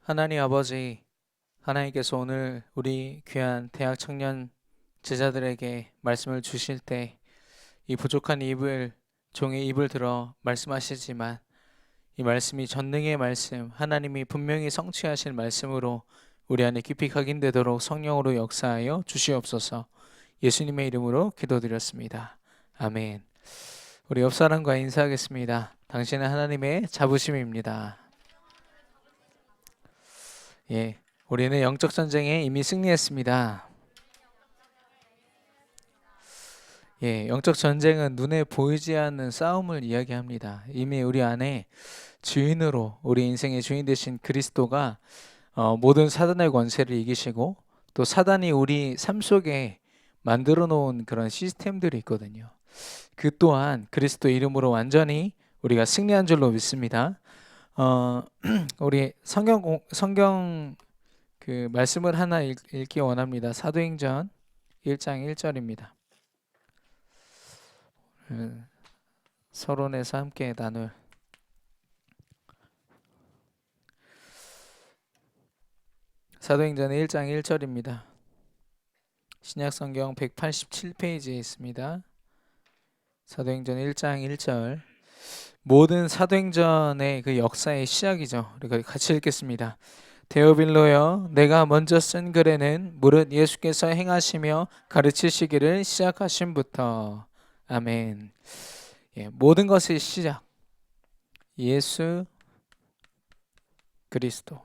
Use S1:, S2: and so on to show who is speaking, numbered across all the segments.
S1: 하나님 아버지, 하나님께서 오늘 우리 귀한 대학 청년 제자들에게 말씀을 주실 때 이 부족한 입을 종의 입을 들어 말씀하시지만 이 말씀이 전능의 말씀, 하나님이 분명히 성취하실 말씀으로 우리 안에 깊이 각인되도록 성령으로 역사하여 주시옵소서. 예수님의 이름으로 기도드렸습니다. 아멘. 우리 옆 사람과 인사하겠습니다. 당신은 하나님의 자부심입니다. 예, 우리는 영적 전쟁에 이미 승리했습니다. 예, 영적 전쟁은 눈에 보이지 않는 싸움을 이야기합니다. 이미 우리 안에 주인으로 우리 인생의 주인 되신 그리스도가 모든 사단의 권세를 이기시고 또 사단이 우리 삶 속에 만들어 놓은 그런 시스템들이 있거든요. 그 또한 그리스도 이름으로 완전히 우리가 승리한 줄로 믿습니다. 우리 성경 그 말씀을 하나 읽기 원합니다. 사도행전 1장 1절입니다. 서론에서 함께 나눌 사도행전 1장 1절입니다. 신약성경 187페이지에 있습니다. 사도행전 1장 1절. 모든 사도행전의 그 역사의 시작이죠. 우리가 같이 읽겠습니다. 데오빌로여, 내가 먼저 쓴 글에는 무릇 예수께서 행하시며 가르치시기를 시작하심부터. 아멘. 예, 모든 것의 시작, 예수 그리스도.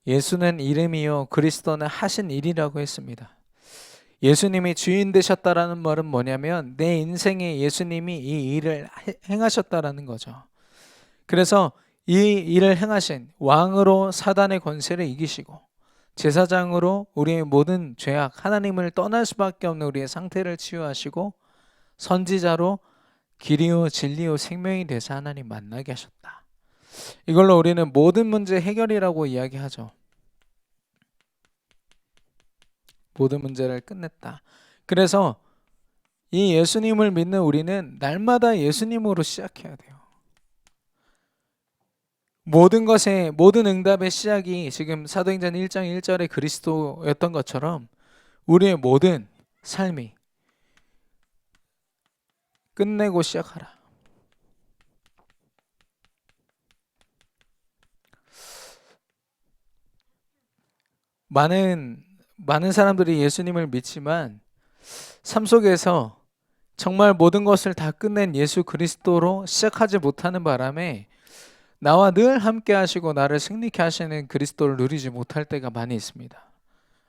S1: 예수는 이름이요 그리스도는 하신 일이라고 했습니다. 예수님이 주인 되셨다라는 말은 뭐냐면 내 인생에 예수님이 이 일을 행하셨다라는 거죠. 그래서 이 일을 행하신 왕으로 사단의 권세를 이기시고 제사장으로 우리의 모든 죄악, 하나님을 떠날 수밖에 없는 우리의 상태를 치유하시고 선지자로 길이요 진리요 생명이 되사 하나님 만나게 하셨다. 이걸로 우리는 모든 문제 해결이라고 이야기하죠. 모든 문제를 끝냈다. 그래서 이 예수님을 믿는 우리는 날마다 예수님으로 시작해야 돼요. 모든 응답의 시작이 지금 사도행전 1장 1절의 그리스도였던 것처럼 우리의 모든 삶이 끝내고 시작하라. 많은 사람들이 예수님을 믿지만 삶 속에서 정말 모든 것을 다 끝낸 예수 그리스도로 시작하지 못하는 바람에 나와 늘 함께 하시고 나를 승리케 하시는 그리스도를 누리지 못할 때가 많이 있습니다.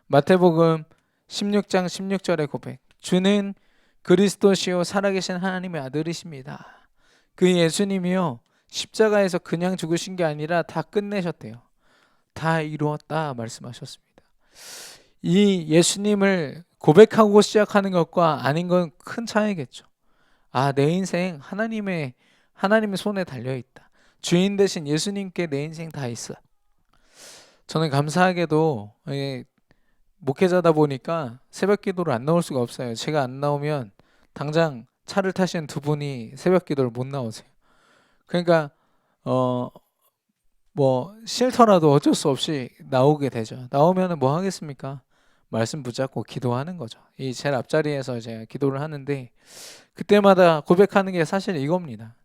S1: 마태복음 16장 16절의 고백. 주는 그리스도시요 살아계신 하나님의 아들이십니다. 그 예수님이요 십자가에서 그냥 죽으신 게 아니라 다 끝내셨대요. 다 이루었다 말씀하셨습니다. 이 예수님을 고백하고 시작하는 것과 아닌 건 큰 차이겠죠. 내 인생 하나님의 손에 달려 있다. 주인 대신 예수님께 내 인생 다 있어. 저는 감사하게도 목회자다 보니까 새벽 기도를 안 나올 수가 없어요. 제가 안 나오면 당장 차를 타신 두 분이 새벽 기도를 못 나오세요. 그러니까 싫더라도 어쩔 수 없이 나오게 되죠. 나오면은 뭐 하겠습니까? 말씀 붙잡고 기도하는 거죠. 이 제일 앞자리에서 제가 기도를 하는데 그때마다 고백하는 게 사실 이겁니다.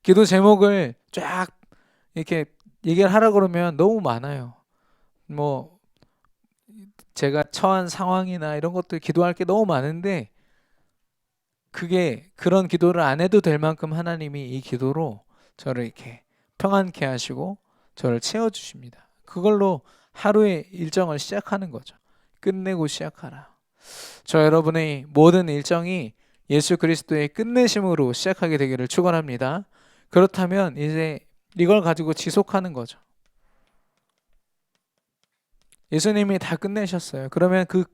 S1: 기도 제목을 쫙 이렇게 얘기를 하라 그러면 너무 많아요. 뭐 제가 처한 상황이나 이런 것들 기도할 게 너무 많은데 그런 기도를 안 해도 될 만큼 하나님이 이 기도로 저를 이렇게 평안케 하시고 저를 채워주십니다. 그걸로 하루의 일정을 시작하는 거죠. 끝내고 시작하라. 저 여러분의 모든 일정이 예수 그리스도의 끝내심으로 시작하게 되기를 축원합니다. 그렇다면 이제 이걸 가지고 지속하는 거죠. 예수님이 다 끝내셨어요. 그러면 그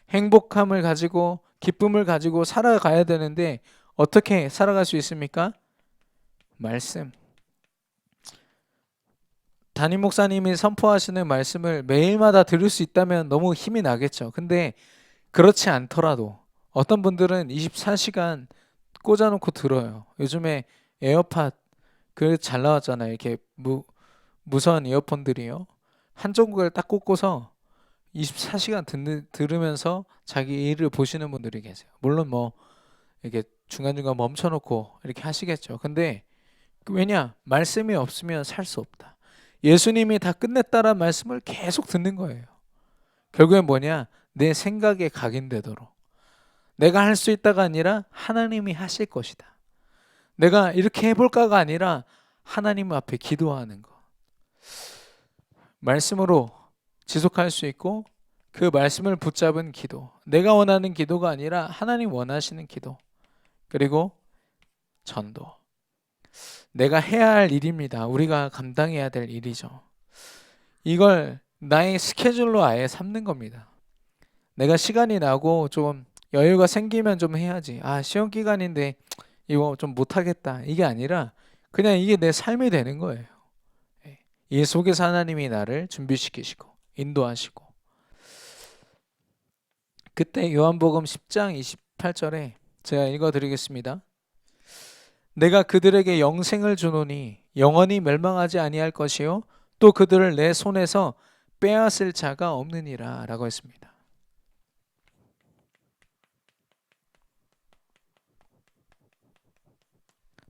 S1: 행복함을 가지고 기쁨을 가지고 살아가야 되는데 어떻게 살아갈 수 있습니까? 말씀. 담임 목사님이 선포하시는 말씀을 매일마다 들을 수 있다면 너무 힘이 나겠죠. 근데 그렇지 않더라도 어떤 분들은 24시간 꽂아놓고 들어요. 요즘에 에어팟 그 잘 나왔잖아요. 이렇게 무선 이어폰들이요. 한쪽 귀를 딱 꽂고서 24시간 들으면서 자기 일을 보시는 분들이 계세요. 물론 뭐 이렇게 중간중간 멈춰놓고 이렇게 하시겠죠. 근데 왜냐? 말씀이 없으면 살 수 없다. 예수님이 다 끝냈다란 말씀을 계속 듣는 거예요. 결국엔 뭐냐? 내 생각에 각인되도록. 내가 할 수 있다가 아니라 하나님이 하실 것이다. 내가 이렇게 해볼까가 아니라 하나님 앞에 기도하는 것. 말씀으로 지속할 수 있고 그 말씀을 붙잡은 기도. 내가 원하는 기도가 아니라 하나님 원하시는 기도. 그리고 전도. 내가 해야 할 일입니다. 우리가 감당해야 될 일이죠. 이걸 나의 스케줄로 아예 삼는 겁니다. 내가 시간이 나고 좀 여유가 생기면 좀 해야지. 아, 시험 기간인데 이거 좀 못하겠다. 이게 아니라 그냥 이게 내 삶이 되는 거예요. 이 속에서 하나님이 나를 준비시키시고 인도하시고. 그때 요한복음 10장 28절에 제가 읽어드리겠습니다. 내가 그들에게 영생을 주노니 영원히 멸망하지 아니할 것이요 또 그들을 내 손에서 빼앗을 자가 없느니라 라고 했습니다.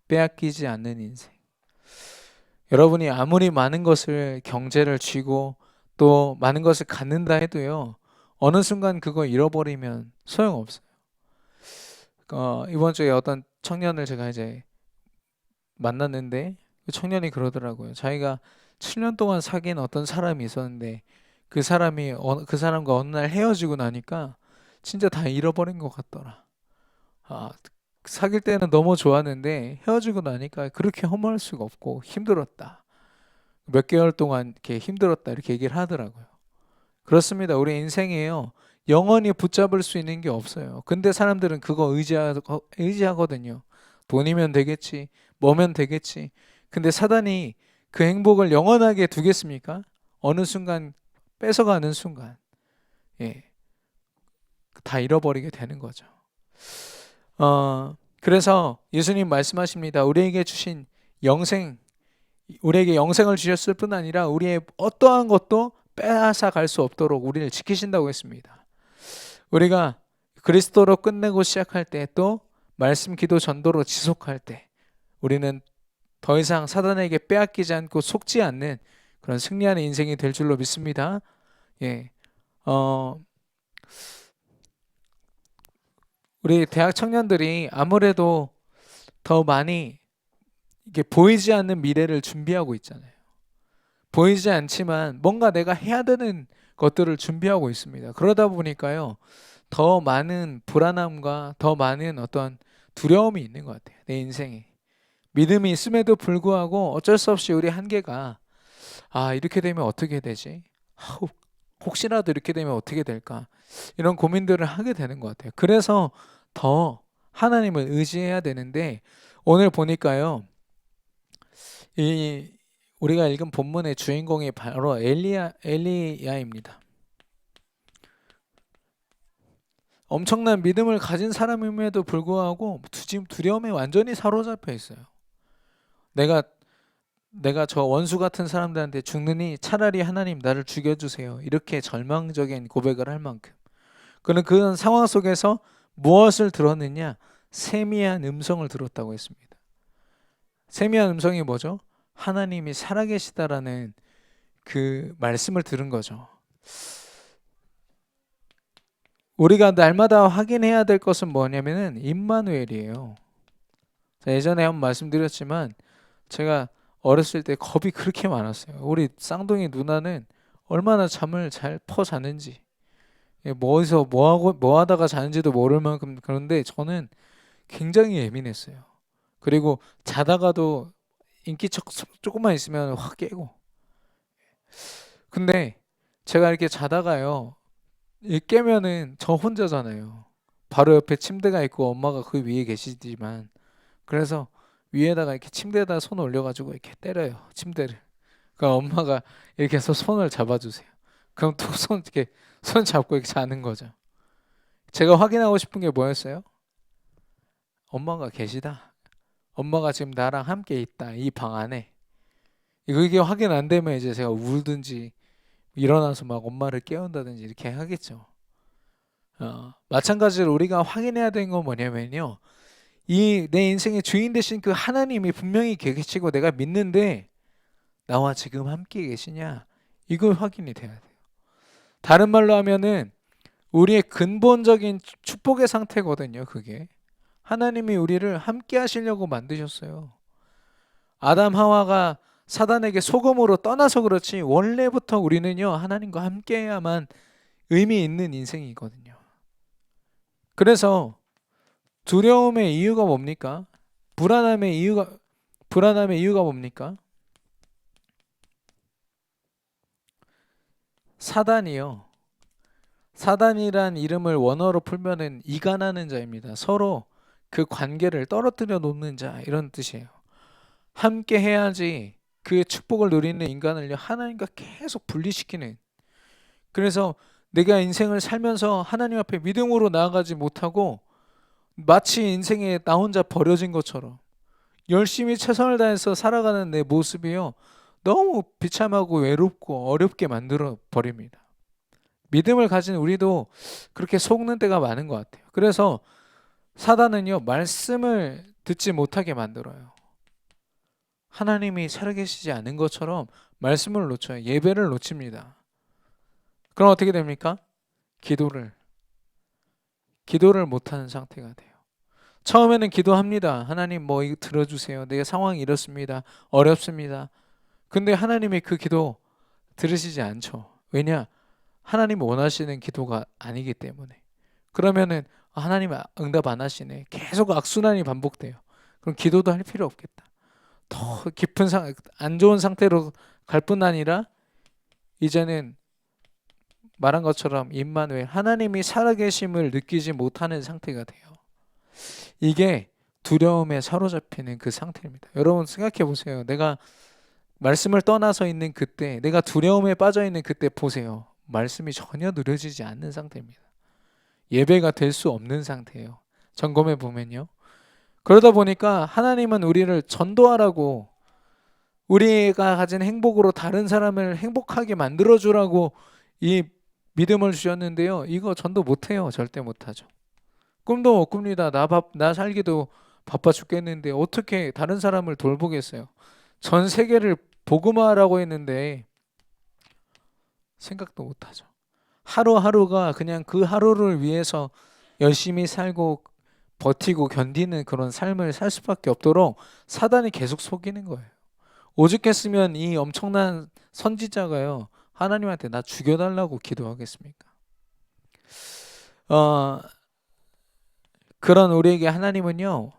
S1: 빼앗기지 않는 인생. 여러분이 아무리 많은 것을 경제를 쥐고 또 많은 것을 갖는다 해도요. 어느 순간 그거 잃어버리면 소용없어요. 이번 주에 어떤 청년을 제가 이제 만났는데 그 청년이 그러더라고요. 자기가 7년 동안 사귄 어떤 사람이 있었는데 그 사람이 그 사람과 어느 날 헤어지고 나니까 진짜 다 잃어버린 것 같더라. 아, 사귈 때는 너무 좋았는데 헤어지고 나니까 그렇게 허무할 수가 없고 힘들었다. 몇 개월 동안 이렇게 힘들었다 이렇게 얘기를 하더라고요. 그렇습니다. 우리 인생이에요. 영원히 붙잡을 수 있는 게 없어요. 근데 사람들은 그거 의지하거든요. 돈이면 되겠지, 뭐면 되겠지. 근데 사단이 그 행복을 영원하게 두겠습니까? 어느 순간 뺏어가는 순간, 예, 다 잃어버리게 되는 거죠. 그래서 예수님 말씀하십니다. 우리에게 주신 영생, 우리에게 영생을 주셨을 뿐 아니라 우리의 어떠한 것도 빼앗아 갈 수 없도록 우리를 지키신다고 했습니다. 우리가 그리스도로 끝내고 시작할 때 또 말씀 기도 전도로 지속할 때 우리는 더 이상 사단에게 빼앗기지 않고 속지 않는 그런 승리하는 인생이 될 줄로 믿습니다. 예. 우리 대학 청년들이 아무래도 더 많이 이게 보이지 않는 미래를 준비하고 있잖아요. 보이지 않지만 뭔가 내가 해야 되는 것들을 준비하고 있습니다. 그러다 보니까요, 더 많은 불안함과 더 많은 어떤 두려움이 있는 것 같아요. 내 인생에. 믿음이 있음에도 불구하고 어쩔 수 없이 우리 한계가, 이렇게 되면 어떻게 되지? 혹시라도 이렇게 되면 어떻게 될까? 이런 고민들을 하게 되는 것 같아요. 그래서 더 하나님을 의지해야 되는데, 오늘 보니까요, 이 우리가 읽은 본문의 주인공이 바로 엘리야입니다. 엄청난 믿음을 가진 사람임에도 불구하고 지금 두려움에 완전히 사로잡혀 있어요. 내가 저 원수 같은 사람들한테 죽느니 차라리 하나님 나를 죽여주세요. 이렇게 절망적인 고백을 할 만큼. 그는 그런 상황 속에서 무엇을 들었느냐? 세미한 음성을 들었다고 했습니다. 세미한 음성이 뭐죠? 하나님이 살아계시다라는 그 말씀을 들은 거죠. 우리가 날마다 확인해야 될 것은 뭐냐면은 임마누엘이에요. 예전에 한번 말씀드렸지만 제가 어렸을 때 겁이 그렇게 많았어요. 우리 쌍둥이 누나는 얼마나 잠을 잘 퍼 자는지, 어디서 뭐 하다가 자는지도 모를 만큼. 그런데 저는 굉장히 예민했어요. 그리고 자다가도 인기척 조금만 있으면 확 깨고. 근데 제가 이렇게 자다가요, 깨면은 저 혼자잖아요. 바로 옆에 침대가 있고 엄마가 그 위에 계시지만, 그래서 위에다가 이렇게 침대에다 손 올려가지고 이렇게 때려요, 침대를. 그러니까 엄마가 이렇게 해서 손을 잡아주세요. 그럼 또 이렇게 손 잡고 이렇게 자는 거죠. 제가 확인하고 싶은 게 뭐였어요? 엄마가 계시다. 엄마가 지금 나랑 함께 있다. 이 방 안에. 이게 확인 안 되면 이제 제가 울든지 일어나서 막 엄마를 깨운다든지 이렇게 하겠죠. 마찬가지로 우리가 확인해야 되는 건 뭐냐면요. 이 내 인생의 주인 되신 그 하나님이 분명히 계시고 내가 믿는데 나와 지금 함께 계시냐? 이걸 확인이 돼야 돼요. 다른 말로 하면은 우리의 근본적인 축복의 상태거든요, 그게. 하나님이 우리를 함께 하시려고 만드셨어요. 아담 하와가 사단에게 속음으로 떠나서 그렇지 원래부터 우리는요, 하나님과 함께 해야만 의미 있는 인생이거든요. 그래서 두려움의 이유가 뭡니까? 불안함의 이유가 뭡니까? 사단이요. 사단이란 이름을 원어로 풀면은 이간하는 자입니다. 서로 그 관계를 떨어뜨려 놓는 자 이런 뜻이에요. 함께 해야지 그 축복을 누리는 인간을 하나님과 계속 분리시키는. 그래서 내가 인생을 살면서 하나님 앞에 믿음으로 나아가지 못하고 마치 인생에 나 혼자 버려진 것처럼 열심히 최선을 다해서 살아가는 내 모습이요. 너무 비참하고 외롭고 어렵게 만들어 버립니다. 믿음을 가진 우리도 그렇게 속는 때가 많은 것 같아요. 그래서 사단은요, 말씀을 듣지 못하게 만들어요. 하나님이 살아계시지 않은 것처럼 말씀을 놓쳐요. 예배를 놓칩니다. 그럼 어떻게 됩니까? 기도를 못하는 상태가 돼요. 처음에는 기도합니다. 하나님 뭐 이거 들어주세요. 내 상황이 이렇습니다. 어렵습니다. 근데 하나님이 그 기도 들으시지 않죠. 왜냐? 하나님 원하시는 기도가 아니기 때문에. 그러면은 하나님 응답 안 하시네. 계속 악순환이 반복돼요. 그럼 기도도 할 필요 없겠다. 더 깊은 안 좋은 상태로 갈 뿐 아니라 이제는 말한 것처럼 임마누엘 하나님이 살아계심을 느끼지 못하는 상태가 돼요. 이게 두려움에 사로잡히는 그 상태입니다. 여러분 생각해 보세요. 내가 말씀을 떠나서 있는 그때, 내가 두려움에 빠져 있는 그때 보세요. 말씀이 전혀 누려지지 않는 상태입니다. 예배가 될 수 없는 상태예요. 점검해 보면요. 그러다 보니까 하나님은 우리를 전도하라고 우리가 가진 행복으로 다른 사람을 행복하게 만들어주라고 이 믿음을 주셨는데요. 이거 전도 못해요. 절대 못하죠. 꿈도 못 꿉니다. 나 살기도 바빠 죽겠는데 어떻게 다른 사람을 돌보겠어요. 전 세계를 복음화하라고 했는데 생각도 못하죠. 하루하루가 그냥 그 하루를 위해서 열심히 살고 버티고 견디는 그런 삶을 살 수밖에 없도록 사단이 계속 속이는 거예요. 오죽했으면 이 엄청난 선지자가요. 하나님한테 나 죽여달라고 기도하겠습니까? 그런 우리에게 하나님은요.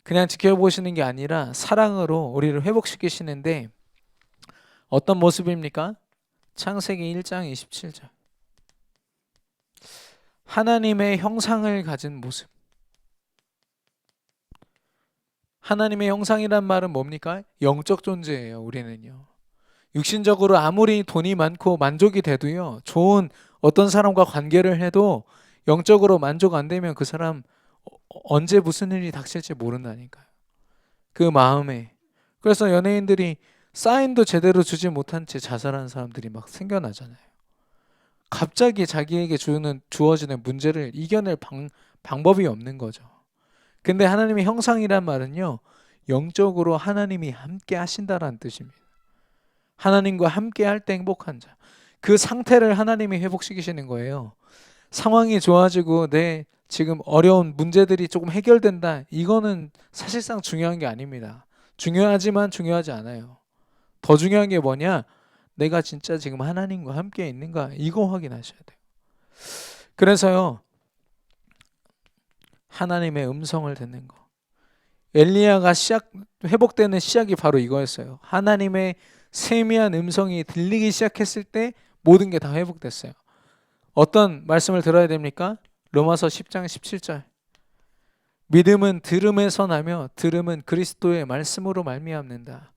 S1: 그냥 지켜보시는 게 아니라 사랑으로 우리를 회복시키시는데 어떤 모습입니까? 창세기 1장 27절. 하나님의 형상을 가진 모습. 하나님의 형상이란 말은 뭡니까? 영적 존재예요. 우리는요. 육신적으로 아무리 돈이 많고 만족이 돼도요. 좋은 어떤 사람과 관계를 해도 영적으로 만족 안 되면 그 사람 언제 무슨 일이 닥칠지 모른다니까요. 그 마음에. 그래서 연예인들이 사인도 제대로 주지 못한 채 자살하는 사람들이 막 생겨나잖아요. 갑자기 자기에게 주어지는 문제를 이겨낼 방법이 없는 거죠. 근데 하나님의 형상이란 말은요. 영적으로 하나님이 함께 하신다라는 뜻입니다. 하나님과 함께 할 때 행복한 자. 그 상태를 하나님이 회복시키시는 거예요. 상황이 좋아지고 내 지금 어려운 문제들이 조금 해결된다. 이거는 사실상 중요한 게 아닙니다. 중요하지만 중요하지 않아요. 더 중요한 게 뭐냐? 내가 진짜 지금 하나님과 함께 있는가? 이거 확인하셔야 돼요. 그래서요. 하나님의 음성을 듣는 거. 엘리야가 회복되는 시작이 바로 이거였어요. 하나님의 세미한 음성이 들리기 시작했을 때 모든 게 다 회복됐어요. 어떤 말씀을 들어야 됩니까? 로마서 10장 17절. 믿음은 들음에서 나며 들음은 그리스도의 말씀으로 말미암는다.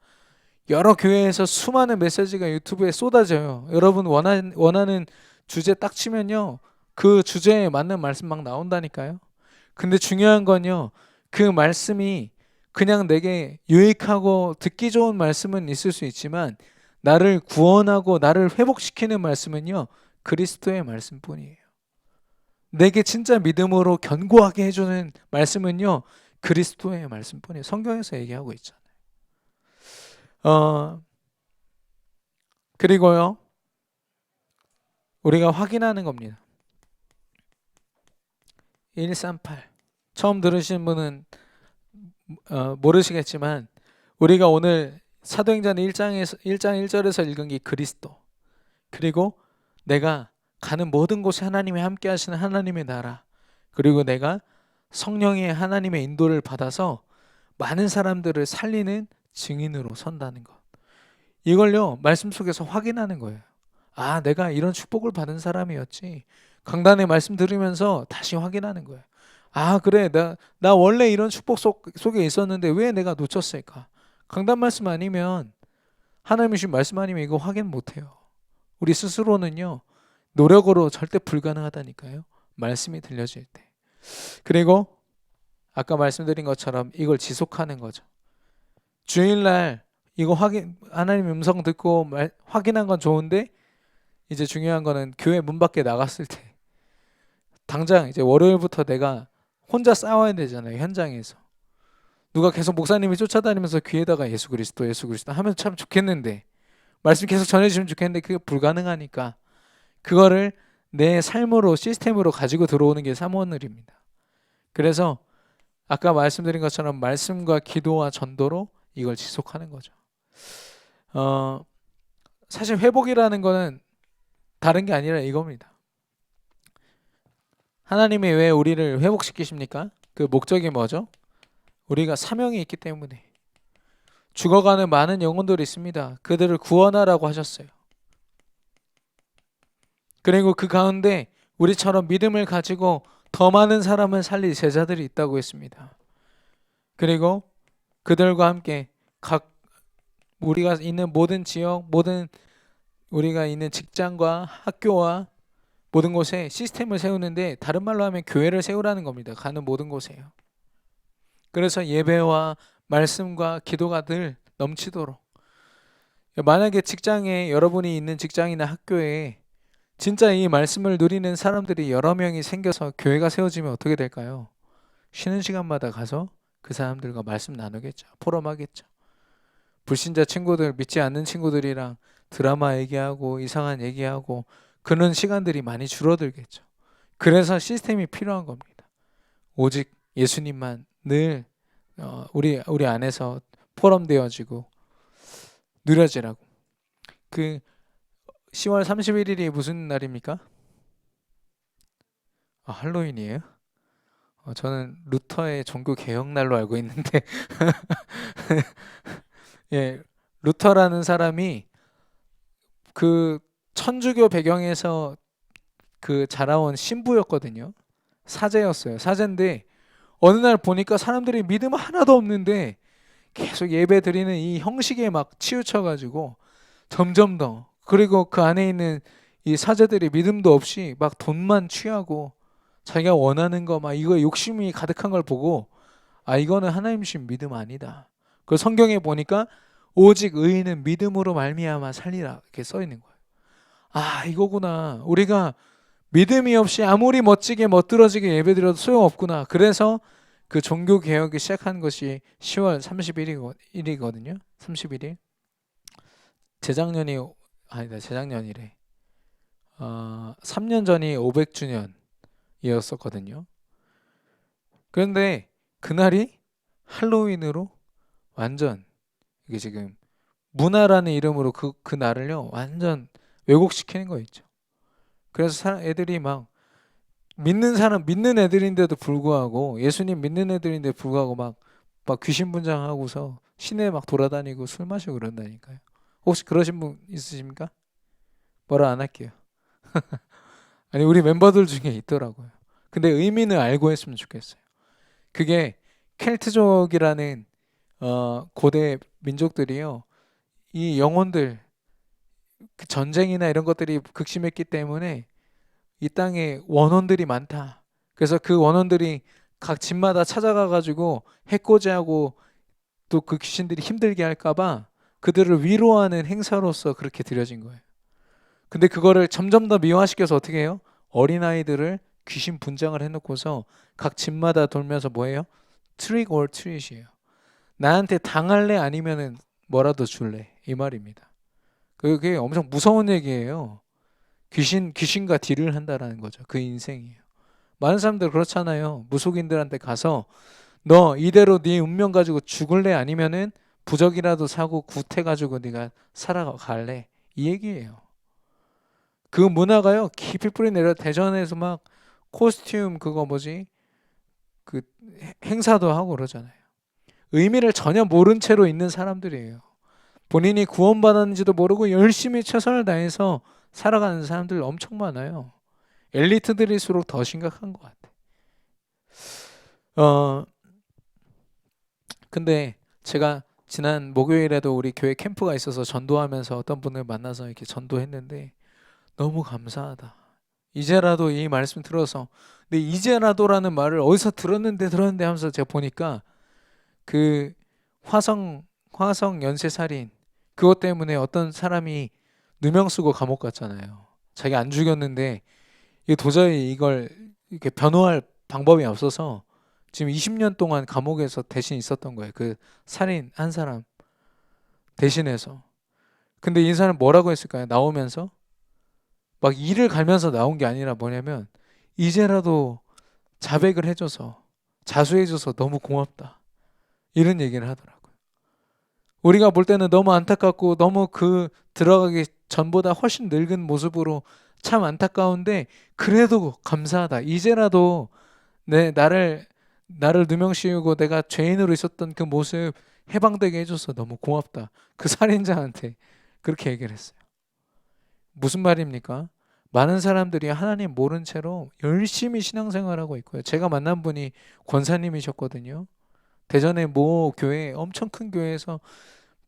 S1: 여러 교회에서 수많은 메시지가 유튜브에 쏟아져요. 여러분 원하는 주제 딱 치면요. 그 주제에 맞는 말씀 막 나온다니까요. 근데 중요한 건요. 그 말씀이 그냥 내게 유익하고 듣기 좋은 말씀은 있을 수 있지만 나를 구원하고 나를 회복시키는 말씀은요, 그리스도의 말씀뿐이에요. 내게 진짜 믿음으로 견고하게 해주는 말씀은요, 그리스도의 말씀뿐이에요. 성경에서 얘기하고 있잖아요. 그리고요, 우리가 확인하는 겁니다. 138. 처음 들으신 분은 모르시겠지만 우리가 오늘 사도행전 1장 1절에서 읽은 게 그리스도, 그리고 내가 가는 모든 곳에 하나님이 함께 하시는 하나님의 나라, 그리고 내가 성령의 하나님의 인도를 받아서 많은 사람들을 살리는 증인으로 선다는 것. 이걸요, 말씀 속에서 확인하는 거예요. 아, 내가 이런 축복을 받은 사람이었지. 강단의 말씀 들으면서 다시 확인하는 거예요. 아, 그래. 나 원래 이런 축복 속에 있었는데 왜 내가 놓쳤을까? 강단 말씀 아니면, 하나님이 주신 말씀 아니면 이거 확인 못 해요. 우리 스스로는요, 노력으로 절대 불가능하다니까요. 말씀이 들려질 때. 그리고 아까 말씀드린 것처럼 이걸 지속하는 거죠. 주일날 이거 하나님 음성 듣고 확인한 건 좋은데, 이제 중요한 거는 교회 문 밖에 나갔을 때 당장 이제 월요일부터 내가 혼자 싸워야 되잖아요. 현장에서 누가 계속 목사님이 쫓아다니면서 귀에다가 예수 그리스도 하면 참 좋겠는데, 말씀 계속 전해주시면 좋겠는데 그게 불가능하니까 그거를 내 삶으로, 시스템으로 가지고 들어오는 게 사모늘입니다. 그래서 아까 말씀드린 것처럼 말씀과 기도와 전도로 이걸 지속하는 거죠. 사실 회복이라는 거는 다른 게 아니라 이겁니다. 하나님이 왜 우리를 회복시키십니까? 그 목적이 뭐죠? 우리가 사명이 있기 때문에. 죽어가는 많은 영혼들이 있습니다. 그들을 구원하라고 하셨어요. 그리고 그 가운데 우리처럼 믿음을 가지고 더 많은 사람을 살릴 제자들이 있다고 했습니다. 그리고 그들과 함께 각 우리가 있는 모든 지역, 모든 우리가 있는 직장과 학교와 모든 곳에 시스템을 세우는데, 다른 말로 하면 교회를 세우라는 겁니다. 가는 모든 곳에요. 그래서 예배와 말씀과 기도가 늘 넘치도록. 만약에 직장에, 여러분이 있는 직장이나 학교에 진짜 이 말씀을 누리는 사람들이 여러 명이 생겨서 교회가 세워지면 어떻게 될까요? 쉬는 시간마다 가서 그 사람들과 말씀 나누겠죠. 포럼하겠죠. 불신자 친구들, 믿지 않는 친구들이랑 드라마 얘기하고 이상한 얘기하고 그런 시간들이 많이 줄어들겠죠. 그래서 시스템이 필요한 겁니다. 오직 예수님만 늘 우리 안에서 포럼되어지고 누려지라고. 그 10월 31일이 무슨 날입니까? 할로윈이에요? 저는 루터의 종교 개혁 날로 알고 있는데 예, 루터라는 사람이 그 천주교 배경에서 그 자라온 신부였거든요. 사제였어요. 사제인데 어느 날 보니까 사람들이 믿음 하나도 없는데 계속 예배 드리는 이 형식에 막 치우쳐가지고 점점 더, 그리고 그 안에 있는 이 사제들이 믿음도 없이 막 돈만 취하고 자기가 원하는 거 막 이거 욕심이 가득한 걸 보고, 아, 이거는 하나님 주신 믿음 아니다. 그 성경에 보니까 오직 의인은 믿음으로 말미암아 살리라 이렇게 써 있는 거예요. 아, 이거구나. 우리가 믿음이 없이 아무리 멋지게 멋들어지게 예배드려도 소용없구나. 그래서 그 종교 개혁이 시작한 것이 10월 31일이거든요. 31일. 재작년이래. 3년 전이 500주년이었었거든요. 그런데 그날이 할로윈으로 완전, 이게 지금 문화라는 이름으로 그 날을요 완전 왜곡시키는 거 있죠. 그래서 애들이 막 믿는 애들인데도 불구하고, 예수님 믿는 애들인데 불구하고 막 귀신 분장하고서 시내 막 돌아다니고 술 마시고 그런다니까요. 혹시 그러신 분 있으십니까? 뭐라 안 할게요. 아니, 우리 멤버들 중에 있더라고요. 근데 의미는 알고 했으면 좋겠어요. 그게 켈트족이라는 고대 민족들이요, 이 영혼들, 그 전쟁이나 이런 것들이 극심했기 때문에 이 땅에 원혼들이 많다. 그래서 그 원혼들이 각 집마다 찾아가 가지고 해코지하고 또 그 귀신들이 힘들게 할까봐 그들을 위로하는 행사로서 그렇게 드려진 거예요. 근데 그거를 점점 더 미화시켜서 어떻게 해요? 어린아이들을 귀신 분장을 해놓고서 각 집마다 돌면서 뭐예요? 트릭 or 트릿이에요. 나한테 당할래 아니면은 뭐라도 줄래 이 말입니다. 그게 엄청 무서운 얘기예요. 귀신과 딜을 한다라는 거죠. 그 인생이에요. 많은 사람들 그렇잖아요. 무속인들한테 가서 너 이대로 네 운명 가지고 죽을래 아니면은 부적이라도 사고 구태가지고 네가 살아갈래 이 얘기예요. 그 문화가요 깊이 뿌리 내려 대전에서 막 코스튬 그거 뭐지 그 행사도 하고 그러잖아요. 의미를 전혀 모른 채로 있는 사람들이에요. 본인이 구원받았는지도 모르고 열심히 최선을 다해서 살아가는 사람들 엄청 많아요. 엘리트들일수록 더 심각한 것 같아. 어 근데 제가 지난 목요일에도 우리 교회 캠프가 있어서 전도하면서 어떤 분을 만나서 이렇게 전도했는데 너무 감사하다. 이제라도 이 말씀 들어서 근데 이제라도라는 말을 어디서 들었는데 하면서 제가 보니까 그 화성 연쇄살인 그것 때문에 어떤 사람이 누명 쓰고 감옥 갔잖아요. 자기 안 죽였는데 이게 도저히 이걸 이렇게 변호할 방법이 없어서 지금 20년 동안 감옥에서 대신 있었던 거예요. 그 살인 한 사람 대신해서. 근데 이 사람 뭐라고 했을까요? 나오면서 막 이를 갈면서 나온 게 아니라 뭐냐면 이제라도 자백을 해줘서 자수해줘서 너무 고맙다. 이런 얘기를 하더라고요. 우리가 볼 때는 너무 안타깝고 너무 그 들어가기 전보다 훨씬 늙은 모습으로 참 안타까운데 그래도 감사하다. 이제라도 나를 누명 씌우고 내가 죄인으로 있었던 그 모습 해방되게 해줘서 너무 고맙다. 그 살인자한테 그렇게 얘기를 했어요. 무슨 말입니까? 많은 사람들이 하나님 모른 채로 열심히 신앙생활하고 있고요. 제가 만난 분이 권사님이셨거든요. 대전의 모 교회, 엄청 큰 교회에서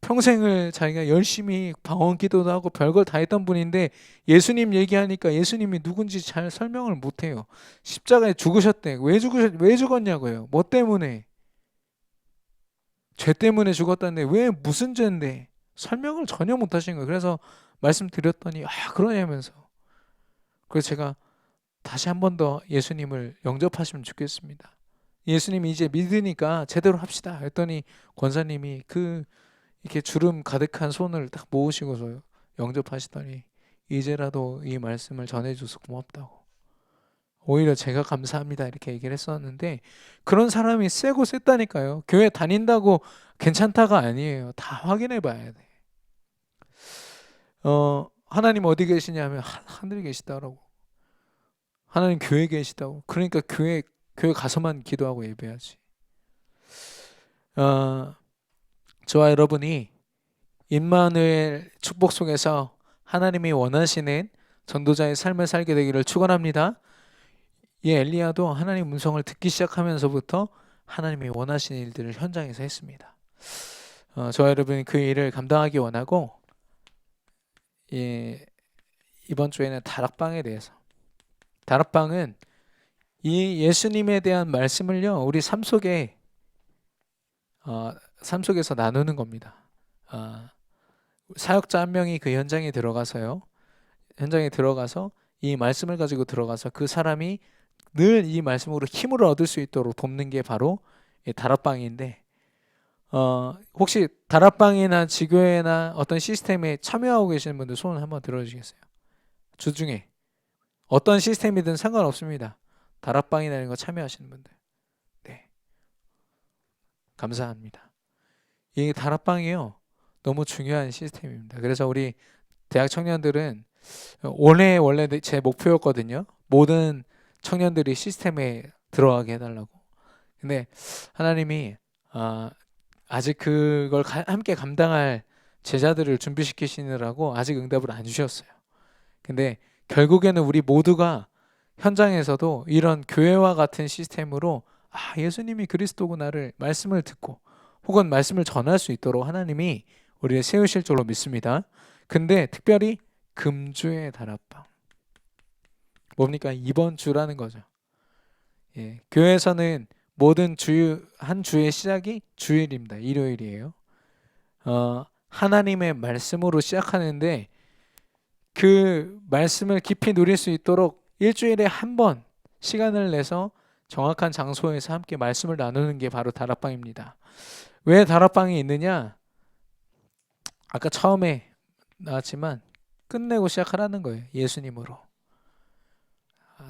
S1: 평생을 자기가 열심히 방언 기도도 하고 별걸 다 했던 분인데 예수님 얘기하니까 예수님이 누군지 잘 설명을 못 해요. 십자가에 죽으셨대. 왜 죽었냐고요. 뭐 때문에? 죄 때문에 죽었다는데 왜 무슨 죄인데? 설명을 전혀 못 하신 거예요. 그래서 말씀드렸더니 그러냐면서. 그래서 제가 다시 한 번 더 예수님을 영접하시면 좋겠습니다. 예수님이 이제 믿으니까 제대로 합시다. 했더니 권사님이 이렇게 주름 가득한 손을 딱 모으시고서 영접하시더니 이제라도 이 말씀을 전해줘서 고맙다고. 오히려 제가 감사합니다 이렇게 얘기를 했었는데 그런 사람이 세고 셌다니까요. 교회 다닌다고 괜찮다가 아니에요. 다 확인해 봐야 돼. 하나님 어디 계시냐면 하늘에 계시다라고. 하나님 교회에 계시다고. 그러니까 교회 가서만 기도하고 예배하지. 저와 여러분이 임마누엘 축복 속에서 하나님이 원하시는 전도자의 삶을 살게 되기를 축원합니다. 이 엘리야도 하나님 음성을 듣기 시작하면서부터 하나님이 원하시는 일들을 현장에서 했습니다. 저와 여러분이 그 일을 감당하기 원하고 이번 주에는 다락방에 대해서 다락방은 이 예수님에 대한 말씀을요 우리 삶 속에서 나누는 겁니다. 사역자 한 명이 그 현장에 들어가서 이 말씀을 가지고 들어가서 그 사람이 늘 이 말씀으로 힘을 얻을 수 있도록 돕는 게 바로 이 다락방인데 혹시 다락방이나 지교회나 어떤 시스템에 참여하고 계시는 분들 손을 한번 들어주시겠어요? 주중에 어떤 시스템이든 상관없습니다. 다락방이나 이런 거 참여하시는 분들 네 감사합니다. 이 다락방이요 너무 중요한 시스템입니다. 그래서 우리 대학 청년들은 원래 제 목표였거든요. 모든 청년들이 시스템에 들어가게 해달라고. 근데 하나님이 아직 그걸 함께 감당할 제자들을 준비시키시느라고 아직 응답을 안 주셨어요. 근데 결국에는 우리 모두가 현장에서도 이런 교회와 같은 시스템으로 예수님이 그리스도구나를 말씀을 듣고 혹은 말씀을 전할 수 있도록 하나님이 우리를 세우실 줄로 믿습니다. 근데 특별히 금주의 다락방 뭡니까? 이번 주라는 거죠. 교회에서는 모든 한 주의 시작이 주일입니다. 일요일이에요. 하나님의 말씀으로 시작하는데 그 말씀을 깊이 누릴 수 있도록 일주일에 한 번 시간을 내서 정확한 장소에서 함께 말씀을 나누는 게 바로 다락방입니다. 왜 다락방이 있느냐? 아까 처음에 나왔지만 끝내고 시작하라는 거예요. 예수님으로.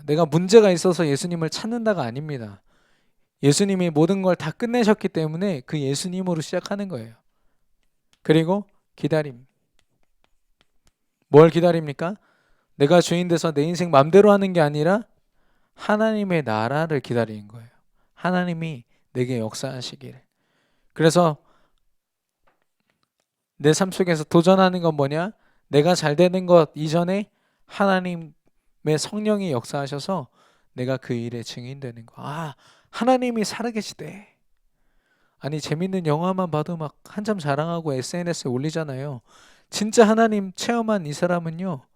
S1: 내가 문제가 있어서 예수님을 찾는다가 아닙니다. 예수님이 모든 걸 다 끝내셨기 때문에 그 예수님으로 시작하는 거예요. 그리고 기다림. 뭘 기다립니까? 내가 주인 돼서 내 인생 맘대로 하는 게 아니라 하나님의 나라를 기다리는 거예요. 하나님이 내게 역사하시길. 그래서 내 삶 속에서 도전하는 건 뭐냐? 내가 잘 되는 것 이전에 하나님의 성령이 역사하셔서 내가 그 일의 증인되는 거. 하나님이 살아계시대. 아니 재밌는 영화만 봐도 막 한참 자랑하고 SNS에 올리잖아요. 진짜 하나님 체험한 이 사람은요.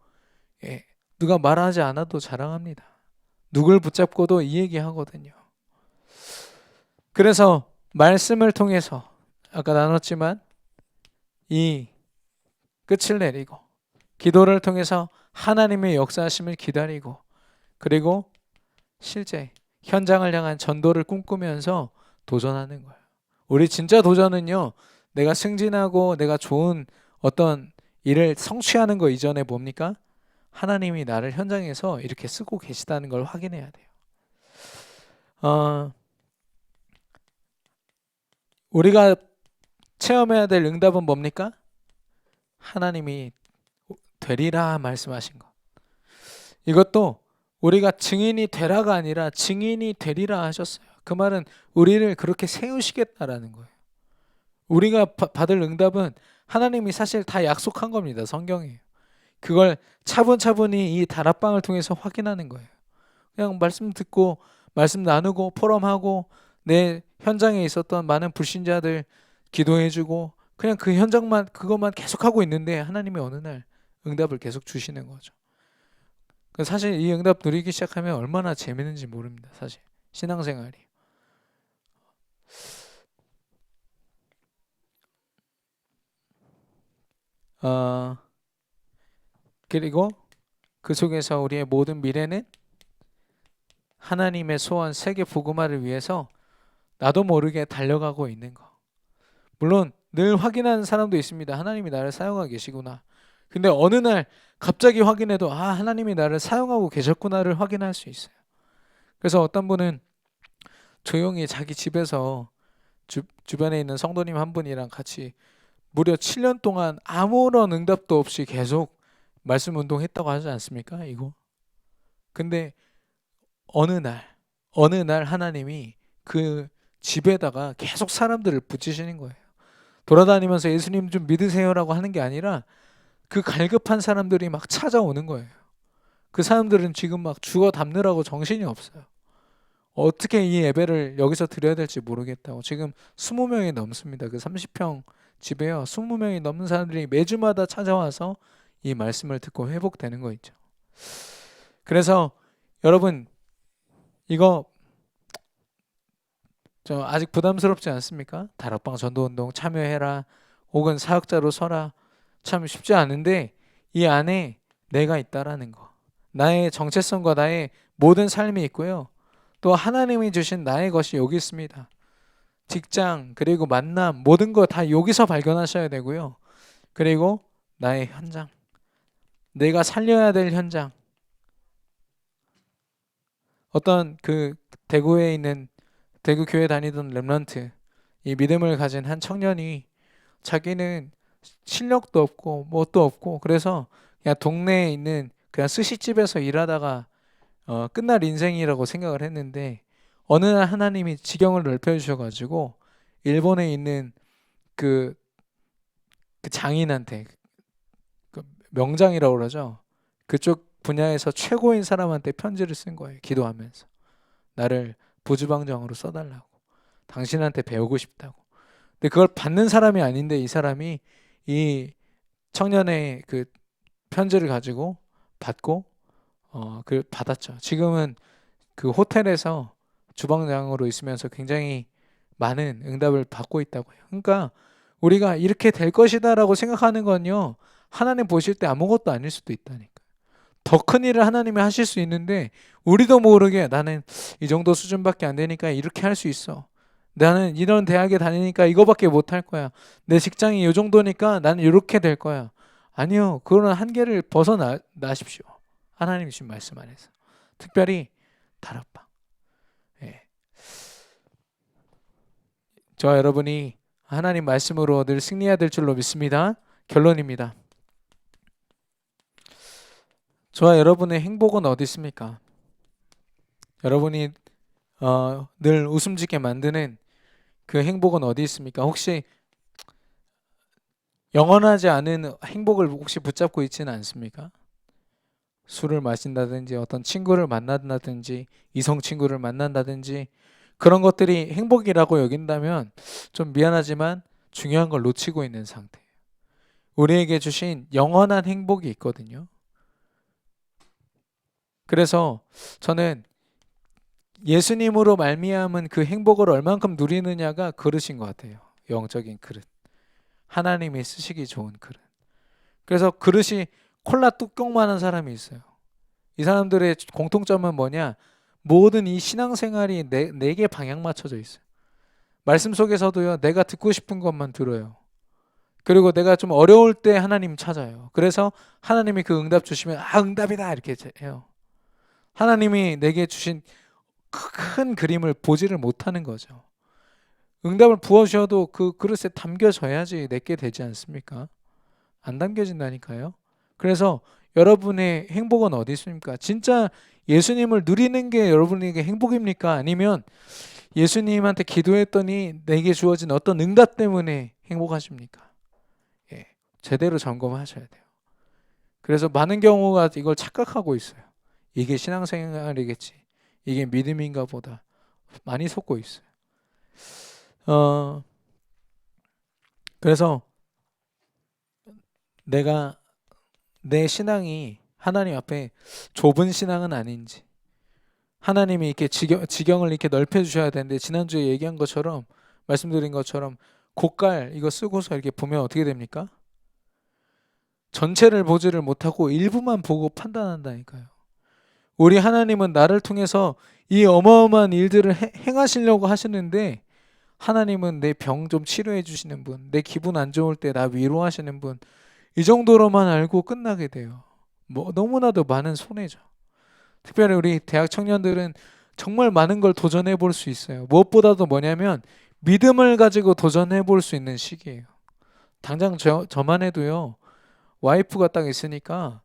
S1: 누가 말하지 않아도 자랑합니다. 누굴 붙잡고도 이 얘기하거든요. 그래서 말씀을 통해서 아까 나눴지만 이 끝을 내리고 기도를 통해서 하나님의 역사하심을 기다리고 그리고 실제 현장을 향한 전도를 꿈꾸면서 도전하는 거예요. 우리 진짜 도전은요. 내가 승진하고 내가 좋은 어떤 일을 성취하는 거 이전에 뭡니까? 하나님이 나를 현장에서 이렇게 쓰고 계시다는 걸 확인해야 돼요. 우리가 체험해야 될 응답은 뭡니까? 하나님이 되리라 말씀하신 것. 이것도 우리가 증인이 되라가 아니라 증인이 되리라 하셨어요. 그 말은 우리를 그렇게 세우시겠다라는 거예요. 우리가 받을 응답은 하나님이 사실 다 약속한 겁니다. 성경에. 그걸 차분차분히 이 다락방을 통해서 확인하는 거예요. 그냥 말씀 듣고 말씀 나누고 포럼하고 내 현장에 있었던 많은 불신자들 기도해주고 그냥 그 현장만 그것만 계속하고 있는데 하나님이 어느 날 응답을 계속 주시는 거죠. 사실 이 응답 누리기 시작하면 얼마나 재밌는지 모릅니다. 사실 신앙생활이. 그리고 그 속에서 우리의 모든 미래는 하나님의 소원 세계 복음화를 위해서 나도 모르게 달려가고 있는 거. 물론 늘 확인하는 사람도 있습니다. 하나님이 나를 사용하고 계시구나. 근데 어느 날 갑자기 확인해도 하나님이 나를 사용하고 계셨구나를 확인할 수 있어요. 그래서 어떤 분은 조용히 자기 집에서 주변에 있는 성도님 한 분이랑 같이 무려 7년 동안 아무런 응답도 없이 계속 말씀 운동했다고 하지 않습니까? 이거. 근데 어느 날 하나님이 그 집에다가 계속 사람들을 붙이시는 거예요. 돌아다니면서 예수님 좀 믿으세요라고 하는 게 아니라 그 갈급한 사람들이 막 찾아오는 거예요. 그 사람들은 지금 막 죽어 담느라고 정신이 없어요. 어떻게 이 예배를 여기서 드려야 될지 모르겠다고. 지금 20명이 넘습니다. 그 30평 집에요. 20명이 넘는 사람들이 매주마다 찾아와서 이 말씀을 듣고 회복되는 거 있죠. 그래서 여러분 이거 저 아직 부담스럽지 않습니까? 다락방 전도운동 참여해라. 혹은 사역자로 서라. 참 쉽지 않은데 이 안에 내가 있다라는 거. 나의 정체성과 나의 모든 삶이 있고요. 또 하나님이 주신 나의 것이 여기 있습니다. 직장 그리고 만남 모든 거 다 여기서 발견하셔야 되고요. 그리고 나의 현장. 내가 살려야 될 현장. 어떤 그 대구에 있는 대구 교회 다니던 렘넌트 이 믿음을 가진 한 청년이 자기는 실력도 없고 뭣도 없고 그래서 그냥 동네에 있는 그냥 스시집에서 일하다가 끝날 인생이라고 생각을 했는데 어느 날 하나님이 지경을 넓혀주셔가지고 일본에 있는 그 장인한테 그 명장이라고 그러죠. 그쪽 분야에서 최고인 사람한테 편지를 쓴 거예요. 기도하면서 나를 부주방장으로 써달라고. 당신한테 배우고 싶다고. 근데 그걸 받는 사람이 아닌데 이 사람이 이 청년의 그 편지를 가지고 받고 그 받았죠. 지금은 그 호텔에서 주방장으로 있으면서 굉장히 많은 응답을 받고 있다고 해요. 그러니까 우리가 이렇게 될 것이다라고 생각하는 건요, 하나님 보실 때 아무것도 아닐 수도 있다니까. 더 큰 일을 하나님이 하실 수 있는데 우리도 모르게 나는 이 정도 수준밖에 안 되니까 이렇게 할 수 있어. 나는 이런 대학에 다니니까 이거밖에 못 할 거야. 내 직장이 이 정도니까 나는 이렇게 될 거야. 아니요. 그런 한계를 벗어나십시오. 하나님이 주신 말씀 안에서. 특별히 다락방. 예. 저와 여러분이 하나님 말씀으로 늘 승리해야 될 줄로 믿습니다. 결론입니다. 저와 여러분의 행복은 어디 있습니까? 여러분이 늘 웃음 짓게 만드는 그 행복은 어디 있습니까? 혹시 영원하지 않은 행복을 혹시 붙잡고 있지는 않습니까? 술을 마신다든지 어떤 친구를 만난다든지 이성 친구를 만난다든지 그런 것들이 행복이라고 여긴다면 좀 미안하지만 중요한 걸 놓치고 있는 상태예요. 우리에게 주신 영원한 행복이 있거든요. 그래서 저는 예수님으로 말미암은 그 행복을 얼만큼 누리느냐가 그릇인 것 같아요. 영적인 그릇. 하나님이 쓰시기 좋은 그릇. 그래서 그릇이 콜라 뚜껑만한 사람이 있어요. 이 사람들의 공통점은 뭐냐? 모든 이 신앙생활이 내게 방향 맞춰져 있어요. 말씀 속에서도요, 내가 듣고 싶은 것만 들어요. 그리고 내가 좀 어려울 때 하나님 찾아요. 그래서 하나님이 그 응답 주시면 응답이다 이렇게 해요. 하나님이 내게 주신 큰 그림을 보지를 못하는 거죠. 응답을 부어주셔도 그 그릇에 담겨져야지 내게 되지 않습니까? 안 담겨진다니까요. 그래서 여러분의 행복은 어디 있습니까? 진짜 예수님을 누리는 게 여러분에게 행복입니까? 아니면 예수님한테 기도했더니 내게 주어진 어떤 응답 때문에 행복하십니까? 예, 제대로 점검하셔야 돼요. 그래서 많은 경우가 이걸 착각하고 있어요. 이게 신앙생활이겠지. 이게 믿음인가 보다. 많이 속고 있어요. 그래서 내가 내 신앙이 하나님 앞에 좁은 신앙은 아닌지, 하나님이 이렇게 지경을 이렇게 넓혀 주셔야 되는데, 지난주에 얘기한 것처럼, 말씀드린 것처럼 고깔 이거 쓰고서 이렇게 보면 어떻게 됩니까? 전체를 보지를 못하고 일부만 보고 판단한다니까요. 우리 하나님은 나를 통해서 이 어마어마한 일들을 행하시려고 하시는데, 하나님은 내 병 좀 치료해 주시는 분, 내 기분 안 좋을 때 나 위로하시는 분, 이 정도로만 알고 끝나게 돼요. 뭐 너무나도 많은 손해죠. 특별히 우리 대학 청년들은 정말 많은 걸 도전해 볼 수 있어요. 무엇보다도 뭐냐면 믿음을 가지고 도전해 볼 수 있는 시기예요. 당장 저만 해도요, 와이프가 딱 있으니까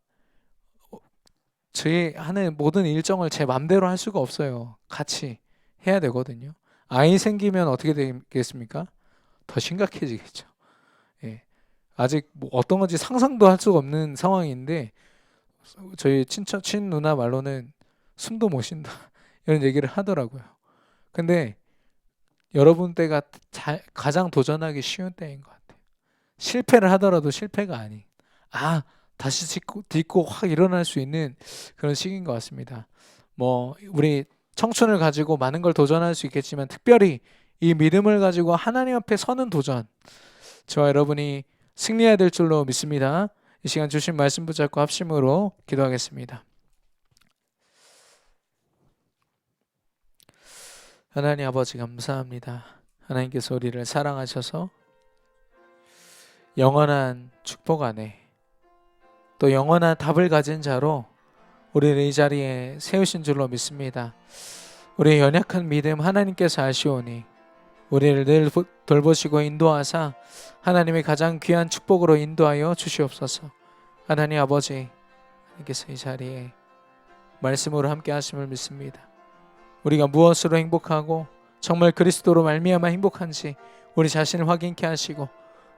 S1: 제 하는 모든 일정을 제 맘대로 할 수가 없어요. 같이 해야 되거든요. 아이 생기면 어떻게 되겠습니까? 더 심각해지겠죠. 예. 아직 뭐 어떤 건지 상상도 할 수가 없는 상황인데, 저희 친 누나 말로는 숨도 못 쉰다 이런 얘기를 하더라고요. 근데 여러분 때가 가장 도전하기 쉬운 때인 것 같아요. 실패를 하더라도 실패가 아닌, 다시 딛고 확 일어날 수 있는 그런 시기인 것 같습니다. 뭐 우리 청춘을 가지고 많은 걸 도전할 수 있겠지만, 특별히 이 믿음을 가지고 하나님 앞에 서는 도전, 저와 여러분이 승리해야 될 줄로 믿습니다. 이 시간 주신 말씀 붙잡고 합심으로 기도하겠습니다. 하나님 아버지 감사합니다. 하나님께서 우리를 사랑하셔서 영원한 축복 안에 또 영원한 답을 가진 자로 우리를 이 자리에 세우신 줄로 믿습니다. 우리의 연약한 믿음 하나님께서 아시오니 우리를 늘 돌보시고 인도하사 하나님의 가장 귀한 축복으로 인도하여 주시옵소서. 하나님 아버지, 하나님께서 이 자리에 말씀으로 함께 하심을 믿습니다. 우리가 무엇으로 행복하고 정말 그리스도로 말미암아 행복한지 우리 자신을 확인케 하시고,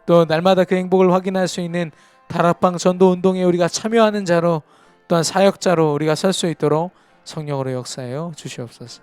S1: 또 날마다 그 행복을 확인할 수 있는 다락방 전도 운동에 우리가 참여하는 자로, 또한 사역자로 우리가 설 수 있도록 성령으로 역사하여 주시옵소서.